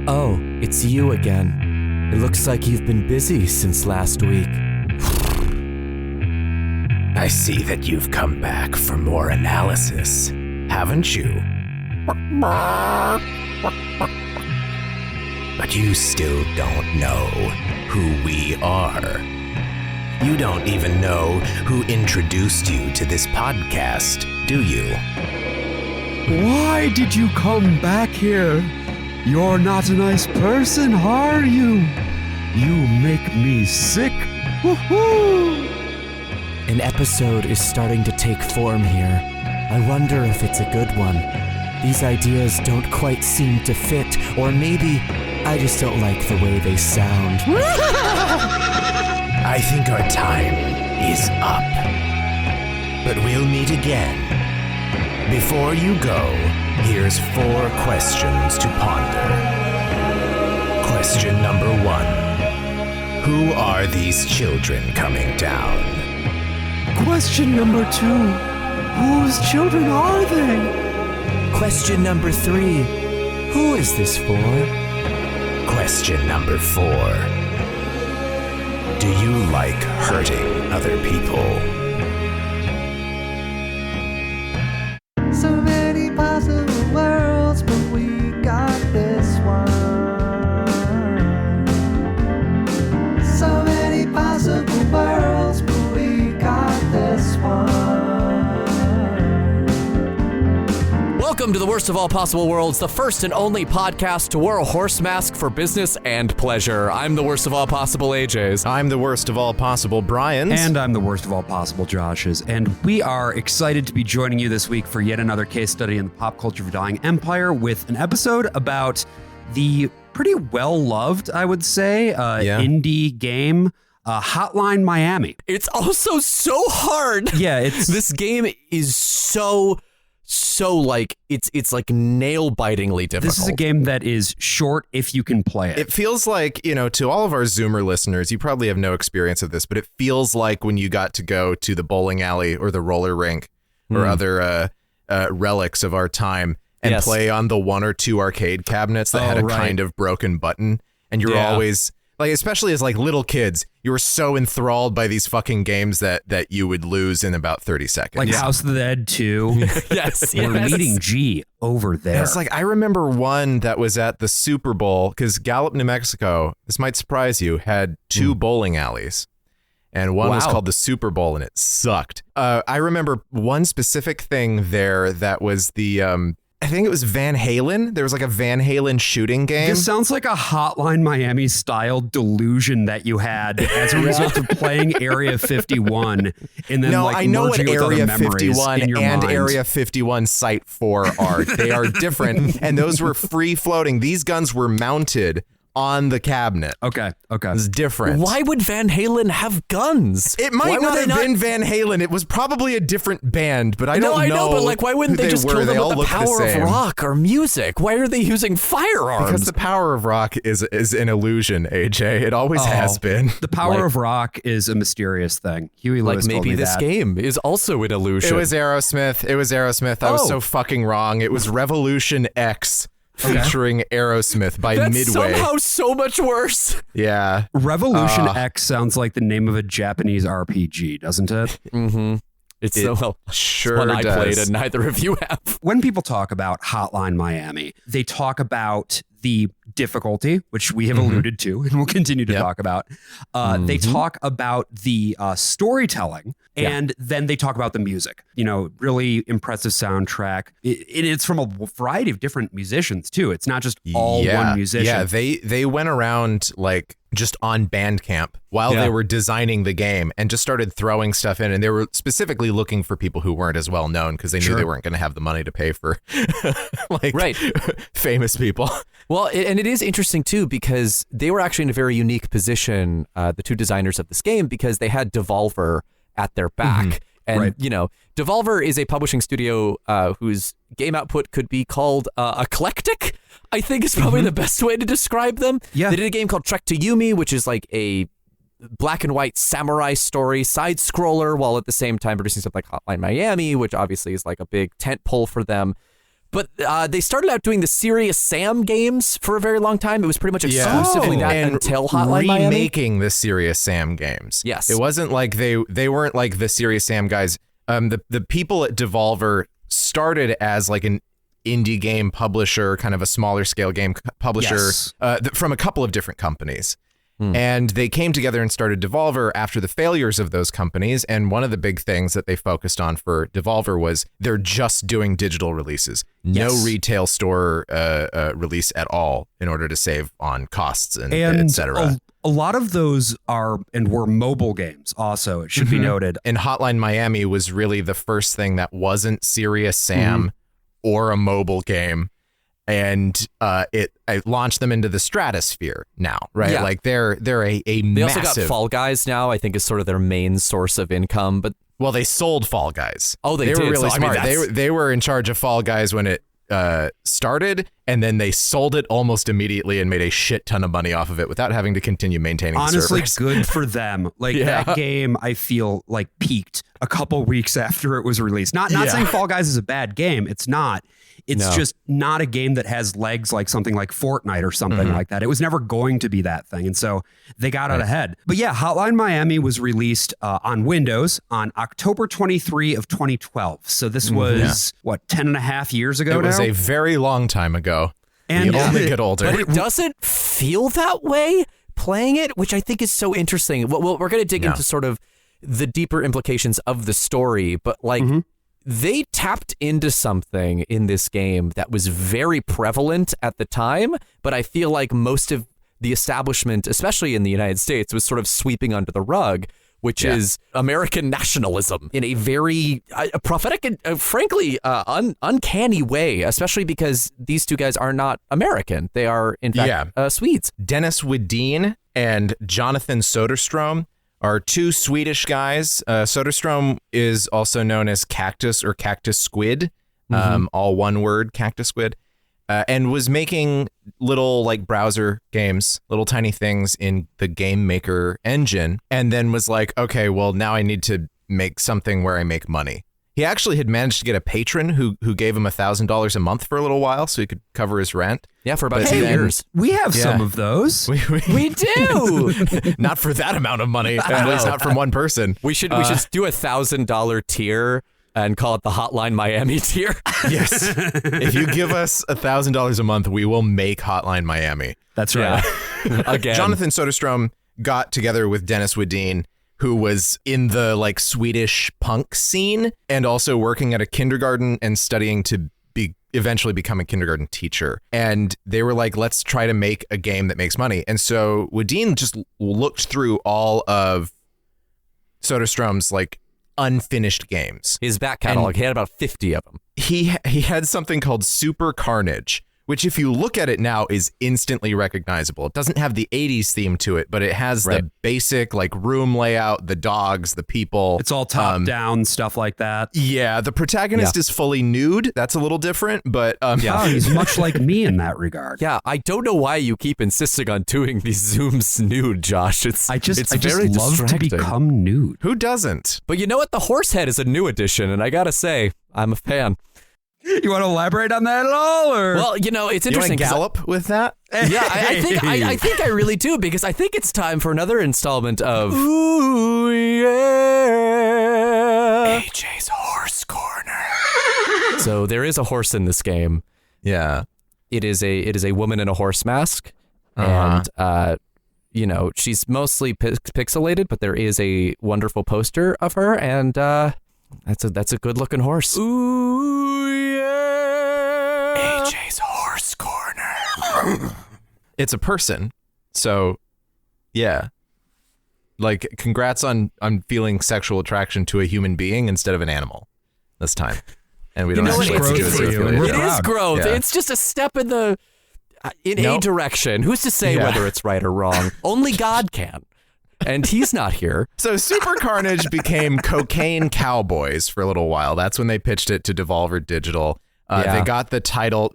Oh, it's you again. It looks like you've been busy since last week. I see that you've come back for more analysis, haven't you? But you still don't know who we are. You don't even know who introduced you to this podcast, do you? Why did you come back here? You're not a nice person, are you? You make me sick. Woohoo! An episode is starting to take form here. I wonder if it's a good one. These ideas don't quite seem to fit, or maybe I just don't like the way they sound. I think our time is up. But we'll meet again. Before you go, here's 4 questions to ponder. Question number 1. Who are these children coming down? Question number 2. Whose children are they? Question number 3. Who is this for? Question number 4. Do you like hurting other people? So many possible worlds, but we got this one. So many possible worlds, but we got this one. Welcome to the Worst of All Possible Worlds, the first and only podcast to wear a horse mask for business and pleasure. I'm the worst of all possible AJs. I'm the worst of all possible Brians. And I'm the worst of all possible Joshes. And we are excited to be joining you this week for yet another case study in the pop culture of a dying empire with an episode about the pretty well-loved, I would say, indie game, Hotline Miami. It's also so hard. Yeah, This game is so like, it's like nail-bitingly difficult. This is a game that is short if you can play it. It feels like, to all of our Zoomer listeners, you probably have no experience of this, but it feels like when you got to go to the bowling alley or the roller rink or other relics of our time and play on the 1 or 2 arcade cabinets that had a kind of broken button. And you're always, like, especially as like little kids, you were so enthralled by these fucking games that you would lose in about 30 seconds. Like House of the Dead 2. yes. We're meeting G over there. It's like, I remember one that was at the Super Bowl, because Gallup, New Mexico, this might surprise you, had 2 bowling alleys. And one was called the Super Bowl, and it sucked. I remember one specific thing there that was the... I think it was Van Halen. There was like a Van Halen shooting game. This sounds like a Hotline Miami style delusion that you had as a result of playing Area 51 and then I know what Area 51 and mind. Area 51 Site 4 are. They are different, and those were free floating. These guns were mounted on the cabinet. Okay. It's different. Why would Van Halen have guns? It might not have been Van Halen. It was probably a different band, but I don't know. I know, but like, why wouldn't they just kill them with the power of rock or music? Why are they using firearms? Because the power of rock is an illusion, AJ. It always has been. The power of rock is a mysterious thing. Huey Lewis told me maybe this game is also an illusion. It was Aerosmith. I was so fucking wrong. It was Revolution X. Featuring Aerosmith by That's Midway. Somehow so much worse. Yeah. Revolution X sounds like the name of a Japanese RPG, doesn't it? Mm-hmm. It sure one does. I played and neither of you have. When people talk about Hotline Miami, they talk about the difficulty, which we have alluded to and we'll continue to talk about. They talk about the storytelling, and then they talk about the music. Really impressive soundtrack. It's from a variety of different musicians too. It's not just all one musician. Yeah, they went around like just on Bandcamp while they were designing the game and just started throwing stuff in, and they were specifically looking for people who weren't as well known because they knew they weren't going to have the money to pay for famous people. Well, and it is interesting too because they were actually in a very unique position, the 2 designers of this game, because they had Devolver at their back. And, Devolver is a publishing studio whose game output could be called eclectic, I think is probably the best way to describe them. Yeah. They did a game called Trek to Yumi, which is like a black and white samurai story side scroller, while at the same time producing stuff like Hotline Miami, which obviously is like a big tent pole for them. But they started out doing the Serious Sam games for a very long time. It was pretty much exclusively that and until Hotline Miami. Remaking the Serious Sam games. Yes. It wasn't like they weren't like the Serious Sam guys. The people at Devolver started as like an indie game publisher, kind of a smaller scale game publisher from a couple of different companies. And they came together and started Devolver after the failures of those companies. And one of the big things that they focused on for Devolver was they're just doing digital releases, no retail store release at all in order to save on costs and et cetera. A lot of those are and were mobile games also, it should be noted. And Hotline Miami was really the first thing that wasn't Serious Sam or a mobile game. And it launched them into the stratosphere now, right? Yeah. Like they're a They massive. also got Fall Guys now, I think is sort of their main source of income. But well, they sold Fall Guys. Oh, they were did. really So, I mean, smart. They were in charge of Fall Guys when it started, and then they sold it almost immediately and made a shit ton of money off of it without having to continue maintaining Honestly, the servers. good for them. Like that game, I feel like peaked a couple weeks after it was released. Not saying Fall Guys is a bad game. It's not. It's just not a game that has legs like something like Fortnite or something like that. It was never going to be that thing. And so they got out ahead. But yeah, Hotline Miami was released on Windows on October 23 of 2012. So this was, 10 and a half years ago It was now? a very long time ago. And we only get older. But it doesn't feel that way playing it, which I think is so interesting. Well, we're going to dig into sort of the deeper implications of the story, but like they tapped into something in this game that was very prevalent at the time, but I feel like most of the establishment, especially in the United States, was sort of sweeping under the rug, which is American nationalism in a very prophetic and frankly uncanny way, especially because these two guys are not American. They are, in fact, Swedes. Dennis Wedin and Jonathan Soderstrom are two Swedish guys. Soderstrom is also known as Cactus or Cactus Squid, all one word, Cactus Squid, and was making little like browser games, little tiny things in the Game Maker engine, and then was like, okay, well, now I need to make something where I make money. He actually had managed to get a patron who gave him $1,000 a month for a little while so he could cover his rent. Yeah, for about 2 years. We have some of those. We do. Not for that amount of money, at least not from one person. We should do $1,000 tier and call it the Hotline Miami tier. Yes. If you give us $1,000 a month, we will make Hotline Miami. That's right. Again. Jonathan Soderstrom got together with Dennis Wedin, who was in the like Swedish punk scene and also working at a kindergarten and studying to eventually become a kindergarten teacher. And they were like, let's try to make a game that makes money. And so Wedin just looked through all of Soderstrom's like unfinished games. His back catalog, he had about 50 of them. He had something called Super Carnage, which if you look at it now is instantly recognizable. It doesn't have the 80s theme to it, but it has the basic like room layout, the dogs, the people. It's all top down, stuff like that. Yeah, the protagonist is fully nude. That's a little different, but Oh, he's much like me in that regard. Yeah, I don't know why you keep insisting on doing these zooms nude, Josh. I just very love to distracting. become nude. who doesn't? But you know what? The horse head is a new addition, and I gotta say, I'm a fan. You want to elaborate on that at all? Or? Well, you know, it's You want interesting. to 'cause gallop with that? Yeah, I think I really do, because I think it's time for another installment of Ooh Yeah, AJ's Horse Corner. So there is a horse in this game. Yeah. It is a woman in a horse mask, and you know, she's mostly pixelated, but there is a wonderful poster of her, and that's a good looking horse. Ooh yeah, AJ's Horse Corner. It's a person. So, yeah. Like, congrats on feeling sexual attraction to a human being instead of an animal this time. And we don't You know actually what? have to do It's it. growth for you, and Yeah. we're It is proud. growth. Yeah. It's just a step in a Nope. direction. Who's to say Yeah. whether it's right or wrong? Only God can. And he's not here. So Super Carnage became Cocaine Cowboys for a little while. That's when they pitched it to Devolver Digital. They got the title.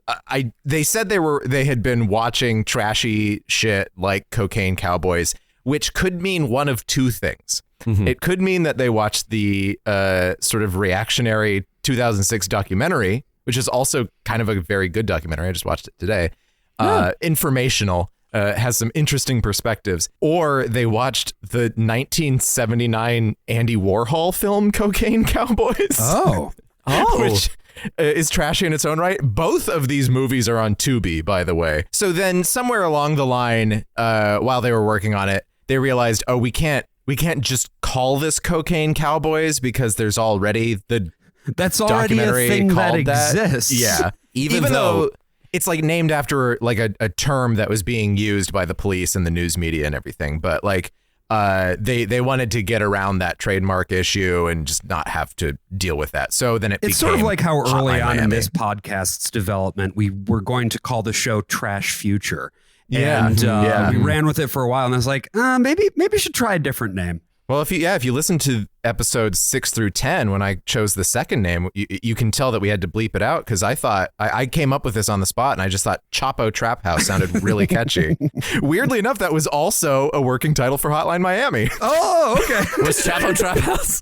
They said they had been watching trashy shit like Cocaine Cowboys, which could mean one of two things. It could mean that they watched the sort of reactionary 2006 documentary which is also kind of a very good documentary. I just watched it today. Informational, has some interesting perspectives. Or they watched the 1979 Andy Warhol film Cocaine Cowboys. Oh. Which is trashy in its own right. Both of these movies are on Tubi, by the way. So then somewhere along the line, while they were working on it, they realized, we can't just call this Cocaine Cowboys because there's already that's already a thing that exists. Yeah. Even though it's like named after like a term that was being used by the police and the news media and everything. But like they wanted to get around that trademark issue and just not have to deal with that. So then it's sort of like how early Hotline on in Miami. this podcast's development, we were going to call the show Trash Future. Yeah. And we ran with it for a while, and I was like, maybe we should try a different name. Well, if you listen to episodes 6 through 10, when I chose the second name, you can tell that we had to bleep it out because I thought I came up with this on the spot and I just thought Chapo Trap House sounded really catchy. Weirdly enough, that was also a working title for Hotline Miami. Oh, okay. Was Chapo Trap House?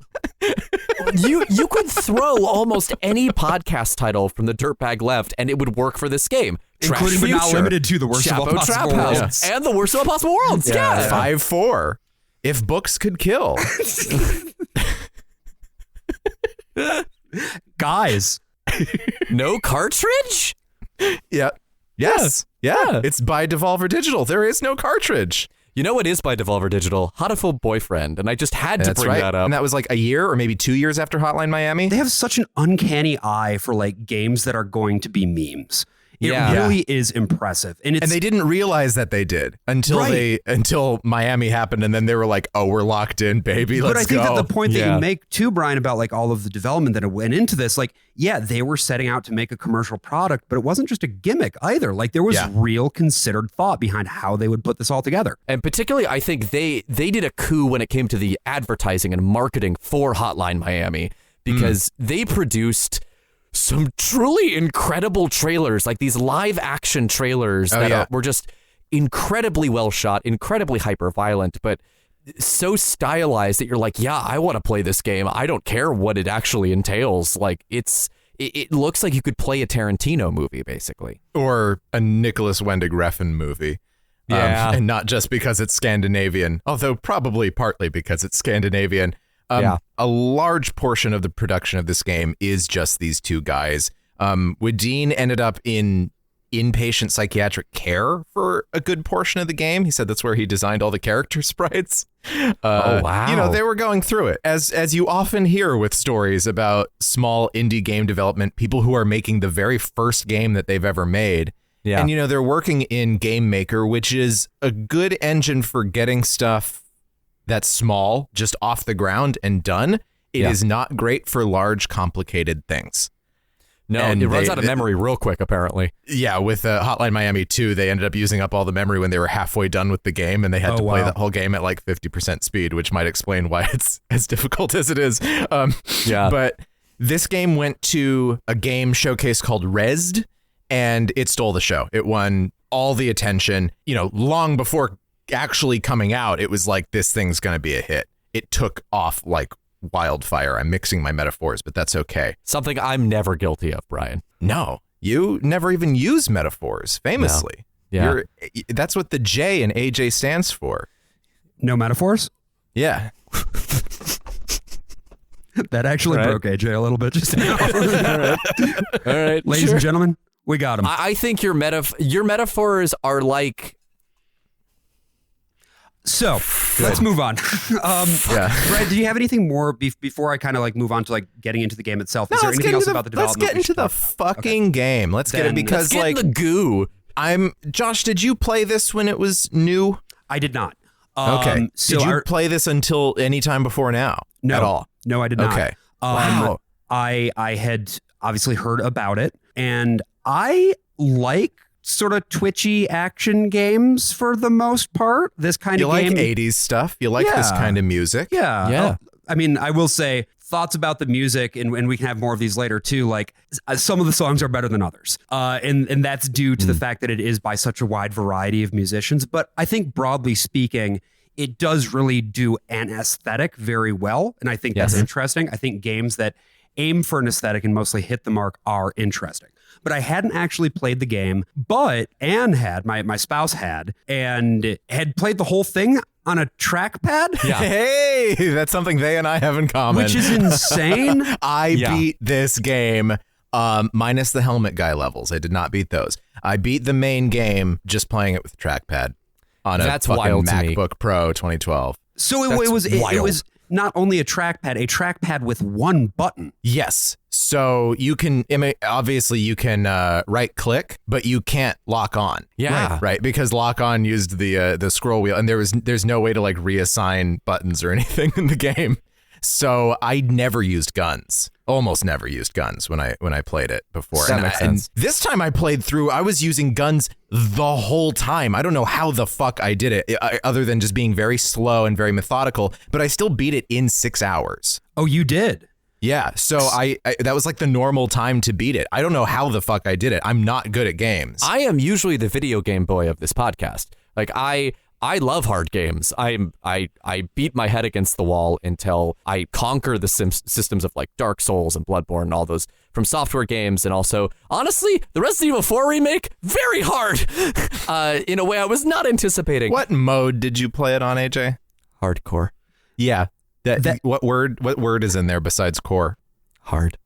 You could throw almost any podcast title from the Dirtbag Left and it would work for this game. Including but not limited to the worst of all Chapo possible Trap House worlds. and the worst of all possible worlds. Yeah. 5-4. If books could kill. Guys. No cartridge? Yeah. Yes. Yeah. It's by Devolver Digital. There is no cartridge. You know what is by Devolver Digital? Hatoful Boyfriend. And I just had to bring that up. And that was like a year or maybe 2 years after Hotline Miami. They have such an uncanny eye for like games that are going to be memes. It really is impressive. And they didn't realize that they did until Miami happened. And then they were like, oh, we're locked in, baby. Let's go. But I think that the point that you make too, Brian, about like all of the development that went into this, like, yeah, they were setting out to make a commercial product, but it wasn't just a gimmick either. Like there was real considered thought behind how they would put this all together. And particularly, I think they did a coup when it came to the advertising and marketing for Hotline Miami because they produced some truly incredible trailers, like these live action trailers were just incredibly well shot, incredibly hyper violent, but so stylized that you're like, yeah, I want to play this game. I don't care what it actually entails. Like it looks like you could play a Tarantino movie, basically. Or a Nicholas Winding Refn movie. Yeah. And not just because it's Scandinavian, although probably partly because it's Scandinavian. A large portion of the production of this game is just these two guys. Wadeen ended up in inpatient psychiatric care for a good portion of the game. He said that's where he designed all the character sprites. Oh, wow. You know, they were going through it. As you often hear with stories about small indie game development, people who are making the very first game that they've ever made. Yeah. And, you know, they're working in Game Maker, which is a good engine for getting stuff that's small, just off the ground and done. It is not great for large, complicated things. No, and it runs out of memory real quick, apparently. Yeah, with Hotline Miami 2, they ended up using up all the memory when they were halfway done with the game, and they had to play the whole game at like 50% speed, which might explain why it's as difficult as it is. But this game went to a game showcase called Rezzed, and it stole the show. It won all the attention, you know, long before actually coming out. It was like, this thing's going to be a hit. It took off like wildfire. I'm mixing my metaphors, but that's okay. Something I'm never guilty of, Brian. No, you never even use metaphors, famously. No. Yeah. That's what the J in AJ stands for. No metaphors? Yeah. That actually broke AJ a little bit just now. All right. Ladies and gentlemen, we got him. I think your metaphors are like... So let's move on. Brad, do you have anything more before I kind of like move on to like getting into the game itself? Is there anything else about the development? Let's get into the fucking game. Let's get it because let's get in the goo. Josh, did you play this when it was new? I did not. Okay. So did you play this until any time before now? No. At all? No, I did not. Okay. Wow. I had obviously heard about it, and I like sort of twitchy action games for the most part. This kind of game. You like 80s stuff? You like this kind of music? Yeah. I mean, I will say thoughts about the music, and we can have more of these later too. Like some of the songs are better than others. And that's due to the fact that it is by such a wide variety of musicians. But I think broadly speaking, it does really do an aesthetic very well. And I think that's interesting. I think games that aim for an aesthetic and mostly hit the mark are interesting. But I hadn't actually played the game, but Anne had, my spouse had, and had played the whole thing on a trackpad. Yeah. Hey, that's something they and I have in common. Which is insane. I beat this game minus the helmet guy levels. I did not beat those. I beat the main game just playing it with the trackpad on a fucking MacBook Pro 2012. So it was not only a trackpad with one button. Yes. So you can, obviously you can right click, but you can't lock on. Yeah. Right. Because lock on used the scroll wheel, and there's no way to like reassign buttons or anything in the game. So I never used guns. Almost never used guns when I played it before. That makes sense. And this time I played through, I was using guns the whole time. I don't know how the fuck I did it, other than just being very slow and very methodical, but I still beat it in 6 hours. Oh, you did? Yeah, so I that was like the normal time to beat it. I don't know how the fuck I did it. I'm not good at games. I am usually the video game boy of this podcast. Like I love hard games. I beat my head against the wall until I conquer the systems of like Dark Souls and Bloodborne and all those from software games. And also, honestly, the Resident Evil 4 remake, very hard in a way I was not anticipating. What mode did you play it on, AJ? Hardcore. Yeah. What word is in there besides core? Hard.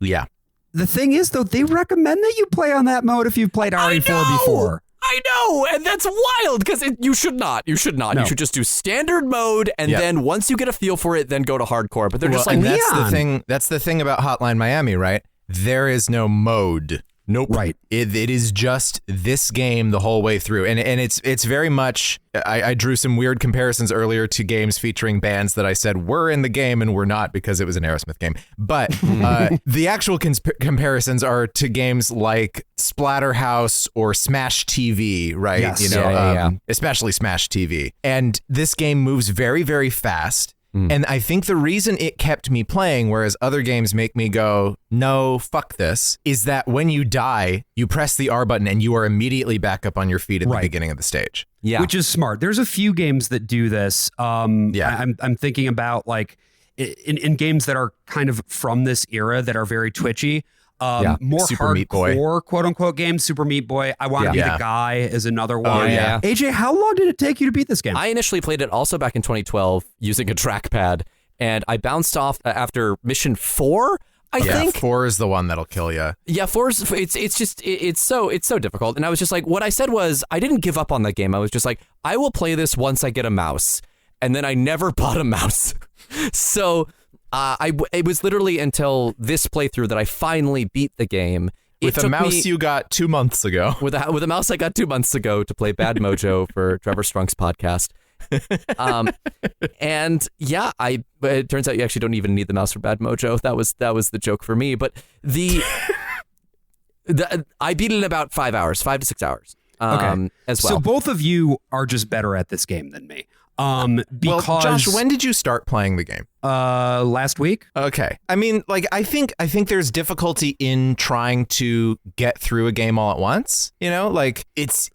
Yeah. The thing is, though, they recommend that you play on that mode if you've played RE4 before. I know, and that's wild because you should not. You should not. No. You should just do standard mode, and then once you get a feel for it, then go to hardcore. But they're just like, that's the thing. That's the thing about Hotline Miami, right? There is no mode. Nope. Right. It is just this game the whole way through, and it's very much. I drew some weird comparisons earlier to games featuring bands that I said were in the game and were not because it was an Aerosmith game. But the actual comparisons are to games like Splatterhouse or Smash TV, right? Yes. You know, especially Smash TV. And this game moves very, very fast. And I think the reason it kept me playing, whereas other games make me go, no, fuck this, is that when you die, you press the R button and you are immediately back up on your feet at the beginning of the stage. Yeah. Which is smart. There's a few games that do this. I'm thinking about like in games that are kind of from this era that are very twitchy. More Super Meat Boy. hardcore, quote unquote games. Super Meat Boy. I Want to Be the Guy is another one. yeah. AJ, how long did it take you to beat this game? I initially played it also back in 2012 using a trackpad, and I bounced off after mission 4. I think 4 is the one that'll kill you. Yeah, 4 is it's so difficult. And I was just like, what I said was I didn't give up on the game. I was just like, I will play this once I get a mouse, and then I never bought a mouse. So. It was literally until this playthrough that I finally beat the game. With a mouse you got 2 months ago. With a mouse I got 2 months ago to play Bad Mojo for Trevor Strunk's podcast. And yeah, it turns out you actually don't even need the mouse for Bad Mojo. That was the joke for me. But I beat it in about 5 to 6 hours. Okay. As well. So both of you are just better at this game than me. Because well, Josh, when did you start playing the game? Last week. Okay. I mean, like, I think there's difficulty in trying to get through a game all at once. You know, like it's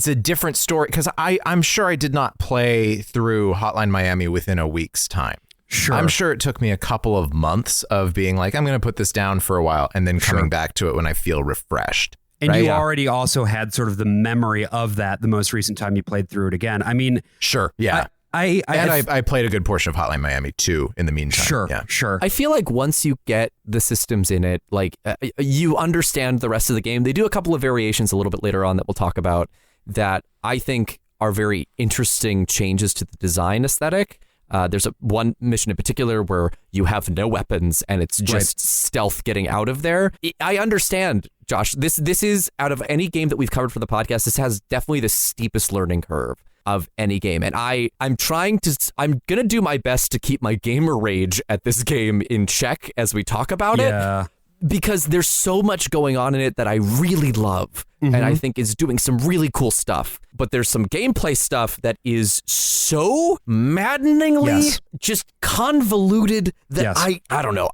a different story because I'm sure I did not play through Hotline Miami within a week's time. Sure. I'm sure it took me a couple of months of being like, I'm going to put this down for a while and then coming back to it when I feel refreshed. And you already also had sort of the memory of that the most recent time you played through it again. I mean, sure. Yeah. I played a good portion of Hotline Miami too in the meantime. Sure. I feel like once you get the systems in it, like you understand the rest of the game. They do a couple of variations a little bit later on that we'll talk about that I think are very interesting changes to the design aesthetic. There's one mission in particular where you have no weapons and it's just stealth getting out of there. I understand, Josh. This is, out of any game that we've covered for the podcast, this has definitely the steepest learning curve of any game. And I'm going to do my best to keep my gamer rage at this game in check as we talk about it. Because there's so much going on in it that I really love and I think is doing some really cool stuff. But there's some gameplay stuff that is so maddeningly just convoluted that I don't know.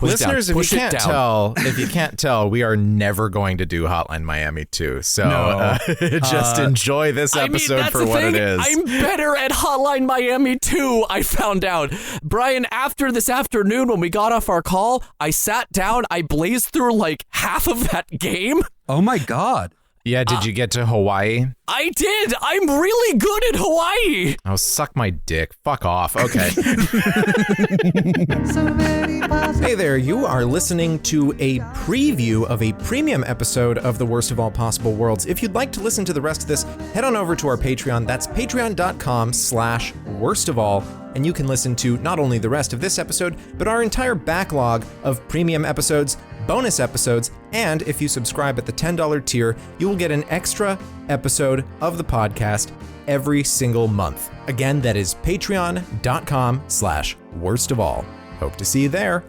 Listeners, if you can't tell, we are never going to do Hotline Miami 2. So just enjoy this episode for what it is. I'm better at Hotline Miami 2, I found out. Brian, after this afternoon when we got off our call, I sat down, I blazed through like half of that game. Oh my God. Yeah, did you get to Hawaii? I did. I'm really good at Hawaii. Oh, suck my dick. Fuck off. Okay. Hey there, you are listening to a preview of a premium episode of The Worst of All Possible Worlds. If you'd like to listen to the rest of this, head on over to our Patreon. That's patreon.com/worstofall. And you can listen to not only the rest of this episode, but our entire backlog of premium episodes, bonus episodes, and if you subscribe at the $10 tier, you will get an extra episode of the podcast every single month. Again, that is patreon.com/worstofall. Hope to see you there.